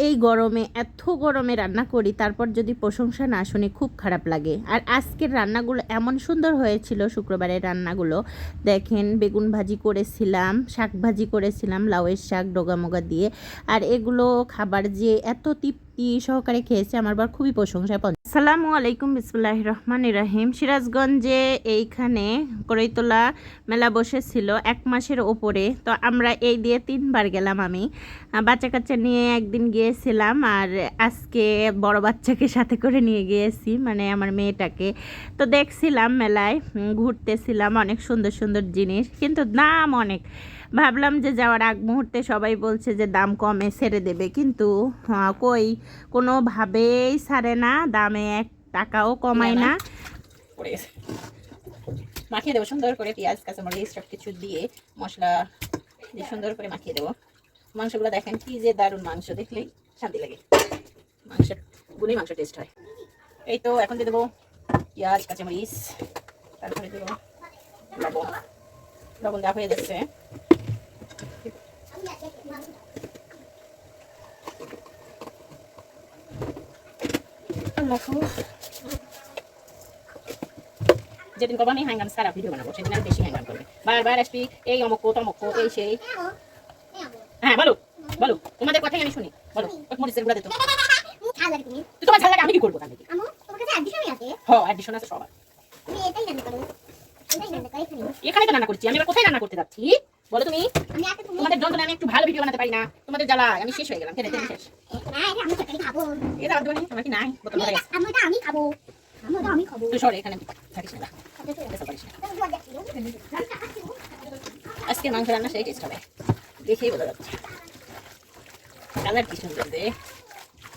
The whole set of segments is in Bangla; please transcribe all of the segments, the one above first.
এই গরমে এত গরমে রান্না করি, তারপর যদি প্রশংসা না শুনি খুব খারাপ লাগে। আর আজকের রান্নাগুলো এমন সুন্দর হয়েছিল, শুক্রবারের রান্নাগুলো দেখেন। বেগুন ভাজি করেছিলাম, শাক ভাজি করেছিলাম, লাউয়ের শাক ডোগামোগা দিয়ে। আর এগুলো খাবার যে এত তৃপ্তি সহকারে খেয়েছে, আমার বার খুবই প্রশংসায়। আসসালামু আলাইকুম, বিসমিল্লাহির রহমানির রহিম। সিরাজগঞ্জে এইখানে কড়ইতলা মেলা বসেছিল 1 মাসের ওপরে। তো আমরা এই দিয়ে 3বার গেলাম। আমি বাচ্চা কাচ্চা নিয়ে একদিন গিয়েছিলাম, আর আজকে বড় বাচ্চাকে সাথে করে নিয়ে গিয়েছি, মানে আমার মেয়েটাকে। তো দেখছিলাম মেলায়, ঘুরতেছিলাম, অনেক সুন্দর সুন্দর জিনিস, কিন্তু দাম অনেক। ভাবলাম যে যাওয়ার আগ মুহূর্তে সবাই বলছে যে দাম কমে ছেড়ে দেবে, কিন্তু কই কোনোভাবেই ছাড়ে না, দামে 1 টাকাও কমায় না। মাখিয়ে দেবো সুন্দর করে, পেঁয়াজ কাঁচামরিচ সব কিছু দিয়ে মশলা দিয়ে সুন্দর করে মাখিয়ে দেবো। মাংসগুলো দেখেন কি যে দারুণ মাংস, দেখলেই শান্তি লাগে। মাংসের গুলি মাংস টেস্ট হয়। এই তো এখন দিয়ে দেবো পেঁয়াজ কাঁচামরিচ, তারপরে দেবো লবণ। লবণ দেওয়া হয়ে যাচ্ছে। যেদিন করবো আমি হ্যাঙ্গাম সারা ভিডিও বানাবো, সেদিন আমি বেশি হ্যাঙ্গাম করবে। বারবার আসবি এই অমুক তমুক এই সেই। হ্যাঁ বলো বলো, তোমাদের কথাই আমি শুনি। বলো মরিচের গুঁড়া দিত তোমার ঝাল লাগে, আমি কি করবো? হ্যাঁ অ্যাডিশন আছে সবার। এখানে তো রান্না করছি আমি, এবার কোথায় রান্না করতে যাচ্ছি বলো তুমি? তোমাদের যন্ত্রণা আমি একটু ভালো ভিডিও বানাতে পারি না, তোমাদের জ্বালা আমি শেষ হয়ে গেলাম। খেতে শেষ। এটা আমার কি নাই বোতল ভরে গেছে। আমি খাবো তুই সরে, এখানে থাকিস না। আজকে মাংস রান্না সেই টেস্ট হবে, দেখেই বোঝা যাচ্ছে। কালার কি সুন্দর দে,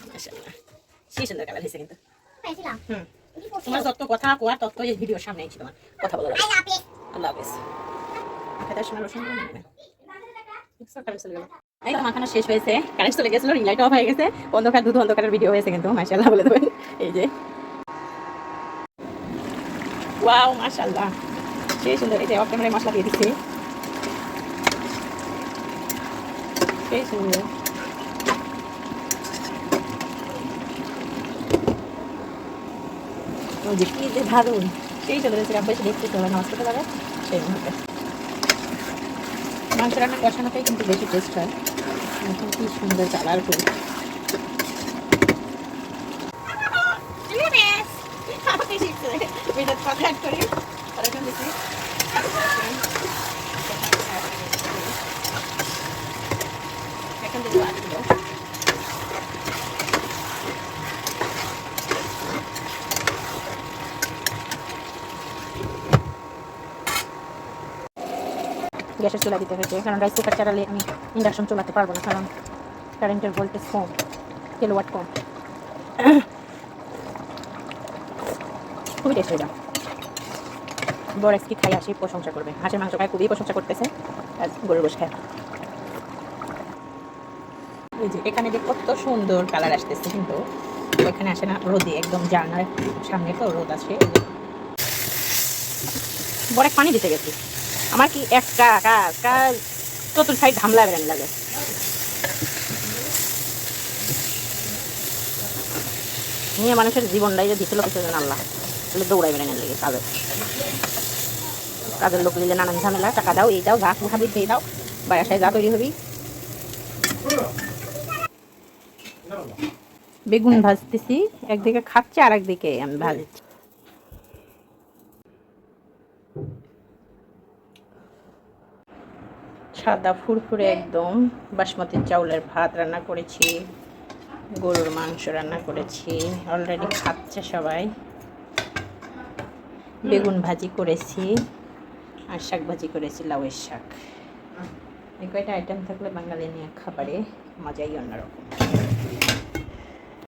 মাশাআল্লাহ সেই সুন্দর কালার হয়েছে। কিন্তু তোমার যত কথা কোয়ার তত এই ভিডিওর সামনে ছিল, তোমার কথা বলা যাবে। আল্লাহ হাফেজ। খেতে সময় রসুন এই তো মাখানো শেষ হয়েছে, কারেন্ট চলে গেছিল, রিং লাইট অফ হয়ে গেছে, অন্ধকার দুধ অন্ধকারের ভিডিও হয়েছে কিন্তু মাশাআল্লাহ বলে দেবেন। এই যে ওয়াও মাশাআল্লাহ সেই সুন্দর। এই যে অফ ক্যামেরায় মশলা দিয়ে দিচ্ছি, সেই সুন্দর। ওই যে কি যে দারুণ সেই সুন্দর হয়েছে। বেশি দেখতে হবে, নামাজ পড়তে পারে সেই মুহূর্তে। মাংস রান্না কষানোতেই কিন্তু বেশি টেস্ট হয়। এখন কি সুন্দর কালার করি। এখন দেবো আলু। গ্যাসের চুলা দিতে হয়েছে, কারণ রাইস কুকার চালালে আমি ইন্ডাকশন চলাতে পারবো না, কারণ কারেন্টের ভোল্টেজ কম, কিলোওয়াট কম। খুবই টেস্ট হয়ে যায়। বড় আজকে খাই আসি প্রশংসা করবে, হাঁসের মাংস খায় খুবই প্রশংসা করতেছে, আর গরুর গোশ খায়। এই যে এখানে যে কত সুন্দর কালার আসতেছে, কিন্তু ওইখানে আসে না, রোদে একদম জানার সামনে তো রোদ আছে। বড় পানি দিতে গেছি, আমার কি একটা কাজ চতুর সাইড ঝামলা বেড়ানি লাগে। নিয়ে মানুষের জীবনটাই যে দিছিল কিছু জন আল্লাহ, তাহলে দৌড়াই বেড়ানি লাগে। কাজের লোক নিলে নানান ঝামেলা, টাকা দাও এই দাও ঘাস খাবি খেয়ে দাও, বাসায় যা তৈরি হবি। বেগুন ভাজতেছি, একদিকে খাচ্ছে আর একদিকে আমি ভাজছি। সাদা ফুরফুরে একদম বাসমতি চাউলের ভাত রান্না করেছি, গরুর মাংস রান্না করেছি, অলরেডি খাচ্ছে সবাই। বেগুন ভাজি করেছি, আর শাক ভাজি করেছি, লাউয়ের শাক। এই কয়টা আইটেম থাকলে বাঙালি নিয়ে খাবারে মজাই অন্যরকম।